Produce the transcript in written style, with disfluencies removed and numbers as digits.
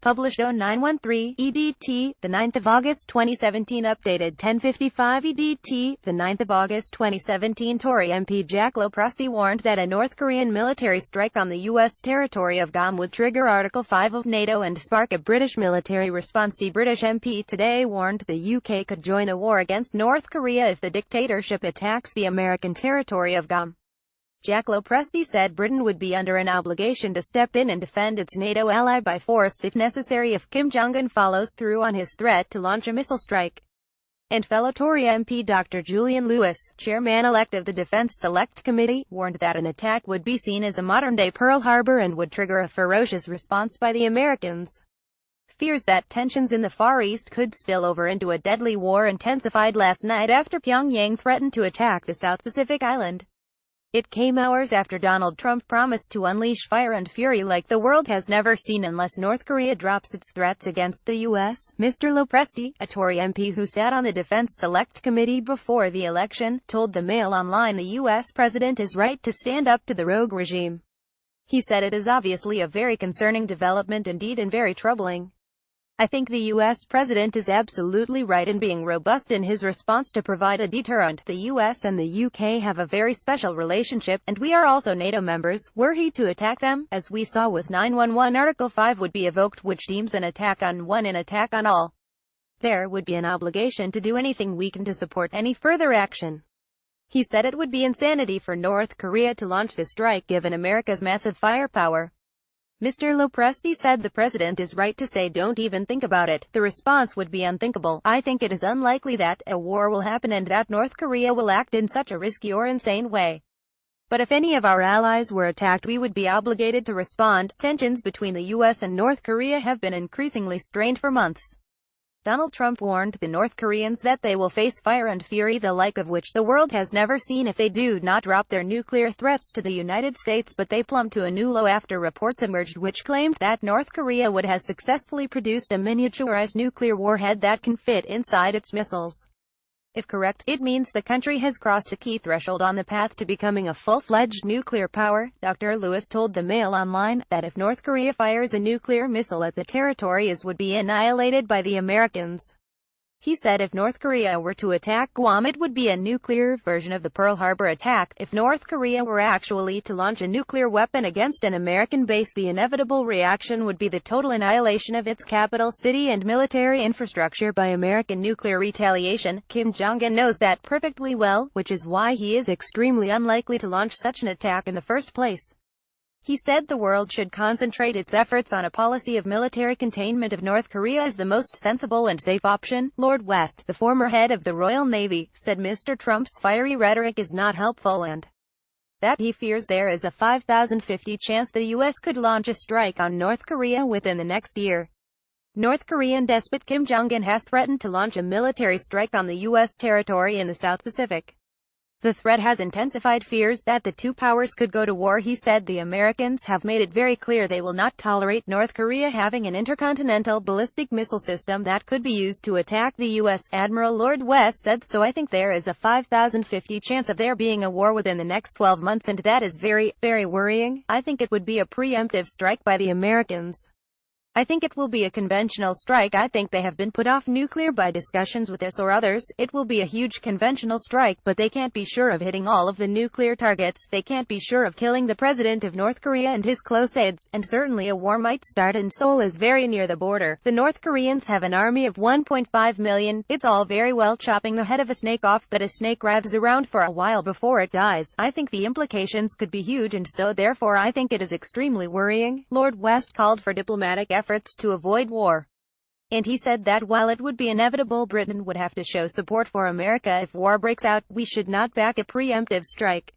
Published 0913 EDT, the 9th of August 2017. Updated 10:55 EDT, the 9th of August 2017. Tory MP Jack Lopresti warned that a North Korean military strike on the U.S. territory of Guam would trigger Article 5 of NATO and spark a British military response. The British MP today warned the UK could join a war against North Korea if the dictatorship attacks the American territory of Guam. Jack Lopresti said Britain would be under an obligation to step in and defend its NATO ally by force if necessary if Kim Jong-un follows through on his threat to launch a missile strike. And fellow Tory MP Dr. Julian Lewis, chairman-elect of the Defense Select Committee, warned that an attack would be seen as a modern-day Pearl Harbor and would trigger a ferocious response by the Americans. Fears that tensions in the Far East could spill over into a deadly war intensified last night after Pyongyang threatened to attack the South Pacific island. It came hours after Donald Trump promised to unleash fire and fury like the world has never seen unless North Korea drops its threats against the U.S. Mr. Lopresti, a Tory MP who sat on the Defense Select Committee before the election, told the Mail Online the U.S. president is right to stand up to the rogue regime. He said it is obviously a very concerning development indeed and very troubling. I think the U.S. president is absolutely right in being robust in his response to provide a deterrent. The U.S. and the U.K. have a very special relationship, and we are also NATO members. Were he to attack them, as we saw with 911, Article 5 would be evoked, which deems an attack on one an attack on all. There would be an obligation to do anything we can to support any further action. He said it would be insanity for North Korea to launch the strike given America's massive firepower. Mr. Lopresti said the president is right to say don't even think about it. The response would be unthinkable. I think it is unlikely that a war will happen and that North Korea will act in such a risky or insane way. But if any of our allies were attacked, we would be obligated to respond. Tensions between the U.S. and North Korea have been increasingly strained for months. Donald Trump warned the North Koreans that they will face fire and fury the like of which the world has never seen if they do not drop their nuclear threats to the United States, but they plumped to a new low after reports emerged which claimed that North Korea would have successfully produced a miniaturized nuclear warhead that can fit inside its missiles. If correct, it means the country has crossed a key threshold on the path to becoming a full-fledged nuclear power. Dr. Lewis told the Mail Online that if North Korea fires a nuclear missile at the territory, it would be annihilated by the Americans. He said if North Korea were to attack Guam, it would be a nuclear version of the Pearl Harbor attack. If North Korea were actually to launch a nuclear weapon against an American base, the inevitable reaction would be the total annihilation of its capital city and military infrastructure by American nuclear retaliation. Kim Jong-un knows that perfectly well, which is why he is extremely unlikely to launch such an attack in the first place. He said the world should concentrate its efforts on a policy of military containment of North Korea as the most sensible and safe option. Lord West, the former head of the Royal Navy, said Mr. Trump's fiery rhetoric is not helpful and that he fears there is a 5,050 chance the U.S. could launch a strike on North Korea within the next year. North Korean despot Kim Jong-un has threatened to launch a military strike on the U.S. territory in the South Pacific. The threat has intensified fears that the two powers could go to war. He said the Americans have made it very clear they will not tolerate North Korea having an intercontinental ballistic missile system that could be used to attack the U.S. Admiral Lord West said, so I think there is a 5,050 chance of there being a war within the next 12 months, and that is very, very worrying. I think it would be a preemptive strike by the Americans. I think it will be a conventional strike. I think they have been put off nuclear by discussions with us or others. It will be a huge conventional strike, but they can't be sure of hitting all of the nuclear targets. They can't be sure of killing the president of North Korea and his close aides, and certainly a war might start, and Seoul is very near the border. The North Koreans have an army of 1.5 million. It's all very well chopping the head of a snake off, but a snake writhes around for a while before it dies. I think the implications could be huge, and so therefore I think it is extremely worrying. Lord West called for diplomatic efforts to avoid war. And he said that while it would be inevitable, Britain would have to show support for America if war breaks out, we should not back a preemptive strike.